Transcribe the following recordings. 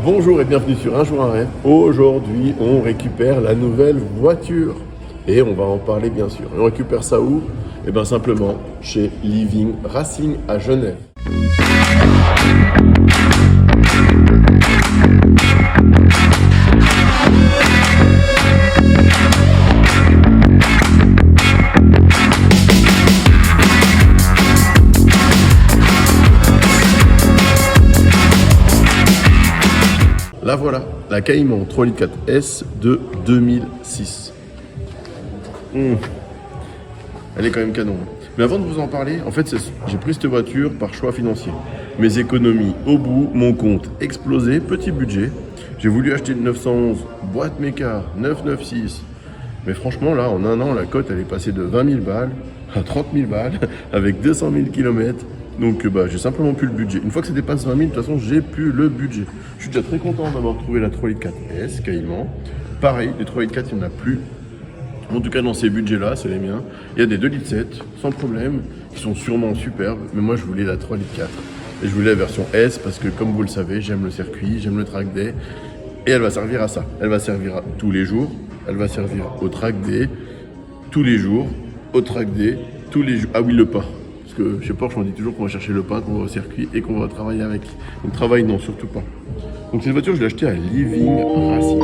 Bonjour et bienvenue sur Un jour un rêve. Aujourd'hui, on récupère la nouvelle voiture. Et on va en parler bien sûr. Et on récupère ça où? Eh bien simplement chez Living Racing à Genève. La voilà, la Cayman 3 litres 4S de 2006. Elle est quand même canon. Mais avant de vous en parler, en fait, j'ai pris cette voiture par choix financier. Mes économies au bout, mon compte explosé, petit budget. J'ai voulu acheter une 911 boîte méca 996. Mais franchement, là, en un an, la cote, elle est passée de 20 000 balles à 30 000 balles avec 200 000 km. Donc, j'ai simplement plus le budget. Une fois que ça dépasse 20 000, de toute façon, j'ai plus le budget. Je suis déjà très content d'avoir trouvé la 3 litres 4S, Cayman. Pareil, les 3 litres 4, il n'y en a plus. En tout cas, dans ces budgets-là, c'est les miens. Il y a des 2 litres 7, sans problème, qui sont sûrement superbes. Mais moi, je voulais la 3 litres 4. Et je voulais la version S parce que, comme vous le savez, j'aime le circuit, j'aime le track day. Et elle va servir à ça. Elle va servir tous les jours. Elle va servir au track day, tous les jours. Au track day, tous les jours. Ah oui, le pas. Parce que chez Porsche, on dit toujours qu'on va chercher le pas, qu'on va au circuit et qu'on va travailler avec. Donc, travail, non, surtout pas. Donc, cette voiture, je l'ai achetée à Living Racing.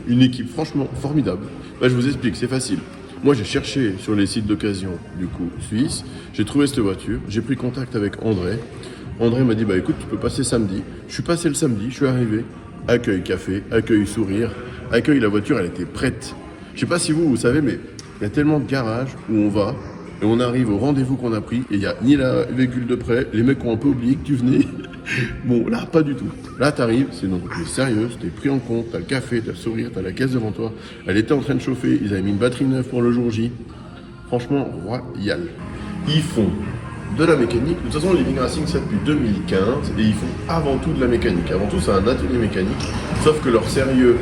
Une équipe franchement formidable. Je vous explique, c'est facile. Moi, j'ai cherché sur les sites d'occasion, du coup, suisse. J'ai trouvé cette voiture. J'ai pris contact avec André. André m'a dit, écoute, tu peux passer samedi. Je suis passé le samedi, je suis arrivé. Accueil café, accueil sourire, accueil la voiture, elle était prête. Je sais pas si vous savez, mais il y a tellement de garages où on va et on arrive au rendez-vous qu'on a pris et il n'y a ni la véhicule de prêt, les mecs ont un peu oublié que tu venais. Bon, là, pas du tout. Là, t'arrives, c'est une entreprise sérieuse, t'es pris en compte, t'as le café, t'as le sourire, t'as la caisse devant toi. Elle était en train de chauffer, ils avaient mis une batterie neuve pour le jour J. Franchement, royal. Ils font de la mécanique. De toute façon, Living Racing, c'est depuis 2015 et ils font avant tout de la mécanique. Avant tout, c'est un atelier mécanique. Sauf que leur sérieux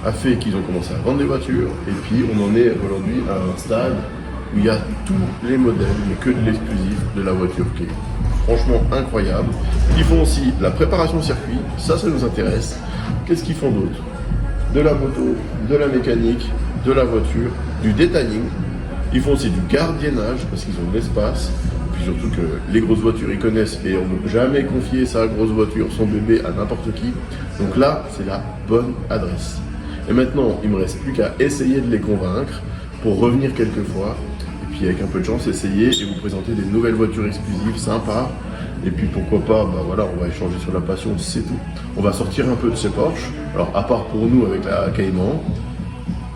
a fait qu'ils ont commencé à vendre des voitures et puis on en est aujourd'hui à un stade où il y a tous les modèles, mais que de l'exclusif de la voiture qui est franchement incroyable. Ils font aussi la préparation circuit, ça nous intéresse. Qu'est-ce qu'ils font d'autre? De la moto, de la mécanique, de la voiture, du detailing. Ils font aussi du gardiennage parce qu'ils ont de l'espace. Puis surtout que les grosses voitures, ils connaissent et on ne peut jamais confier sa grosse voiture, son bébé à n'importe qui. Donc là, c'est la bonne adresse. Et maintenant, il ne me reste plus qu'à essayer de les convaincre pour revenir quelques fois. Et puis avec un peu de chance, essayer et vous présenter des nouvelles voitures exclusives, sympas. Et puis pourquoi pas, on va échanger sur la passion, c'est tout. On va sortir un peu de chez Porsche. Alors à part pour nous avec la Cayman,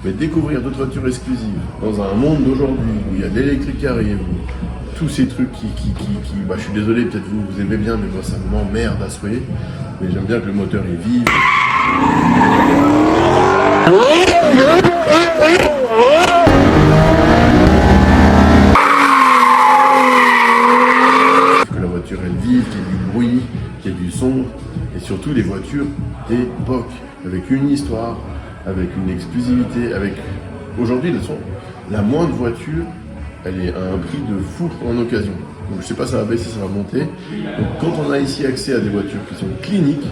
mais découvrir d'autres voitures exclusives dans un monde d'aujourd'hui où il y a de l'électrique qui arrive, tous ces trucs qui je suis désolé, peut-être vous aimez bien, mais moi ça m'emmerde à souhait. Mais j'aime bien que le moteur est vif. Que la voiture elle vive, qu'il y ait du bruit, qu'il y ait du son, et surtout des voitures d'époque, avec une histoire, avec une exclusivité, avec aujourd'hui la moindre voiture, elle est à un prix de fou en occasion. Donc je sais pas ça va baisser, ça va monter. Donc quand on a ici accès à des voitures qui sont cliniques,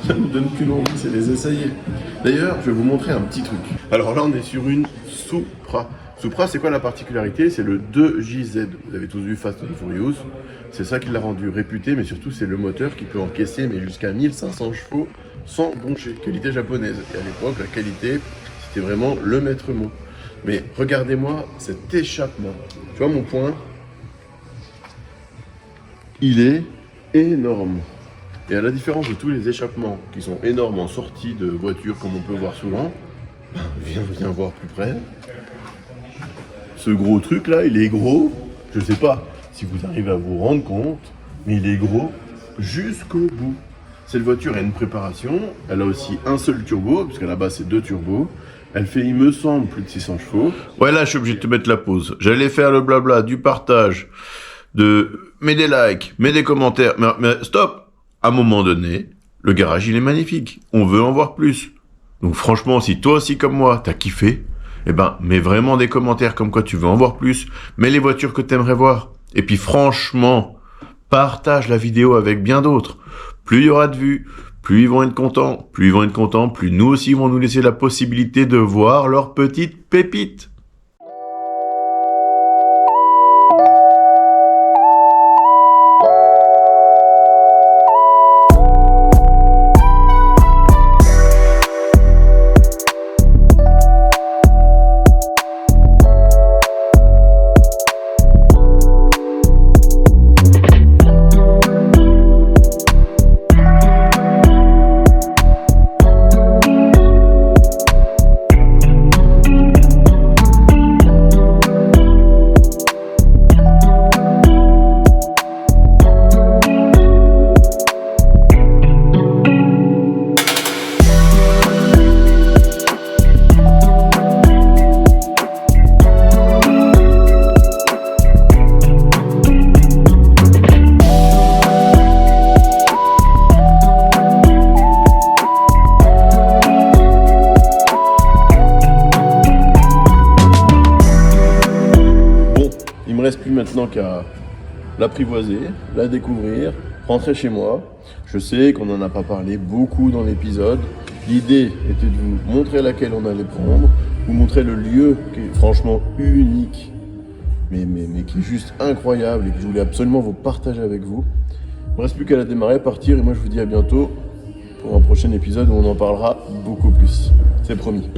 ça nous donne qu'une envie, c'est les essayer. D'ailleurs, je vais vous montrer un petit truc. Alors là, on est sur une Supra. Supra, c'est quoi la particularité? C'est le 2JZ. Vous avez tous vu Fast and Furious. C'est ça qui l'a rendu réputé, mais surtout c'est le moteur qui peut encaisser mais jusqu'à 1500 chevaux sans broncher. Qualité japonaise. Et à l'époque, la qualité, c'était vraiment le maître mot. Mais regardez-moi cet échappement. Tu vois mon poing? Il est énorme. Et à la différence de tous les échappements qui sont énormes en sortie de voiture, comme on peut voir souvent, viens voir plus près. Ce gros truc là, il est gros, je sais pas si vous arrivez à vous rendre compte, mais il est gros jusqu'au bout. Cette voiture a une préparation, elle a aussi un seul turbo, puisqu'à la base c'est 2 turbos. Elle fait, il me semble, plus de 600 chevaux. Ouais, là je suis obligé de te mettre la pause. J'allais faire le blabla, du partage, mets des likes, mets des commentaires, mais stop. À un moment donné, le garage il est magnifique, on veut en voir plus. Donc franchement, si toi aussi comme moi, t'as kiffé, eh ben, mets vraiment des commentaires comme quoi tu veux en voir plus, mets les voitures que t'aimerais voir. Et puis franchement, partage la vidéo avec bien d'autres. Plus il y aura de vues, plus ils vont être contents, plus nous aussi vont nous laisser la possibilité de voir leurs petites pépites. Il me reste plus maintenant qu'à l'apprivoiser, la découvrir, rentrer chez moi. Je sais qu'on n'en a pas parlé beaucoup dans l'épisode. L'idée était de vous montrer laquelle on allait prendre, vous montrer le lieu qui est franchement unique, mais qui est juste incroyable et que je voulais absolument vous partager avec vous. Il ne me reste plus qu'à la démarrer, partir, et moi je vous dis à bientôt pour un prochain épisode où on en parlera beaucoup plus. C'est promis.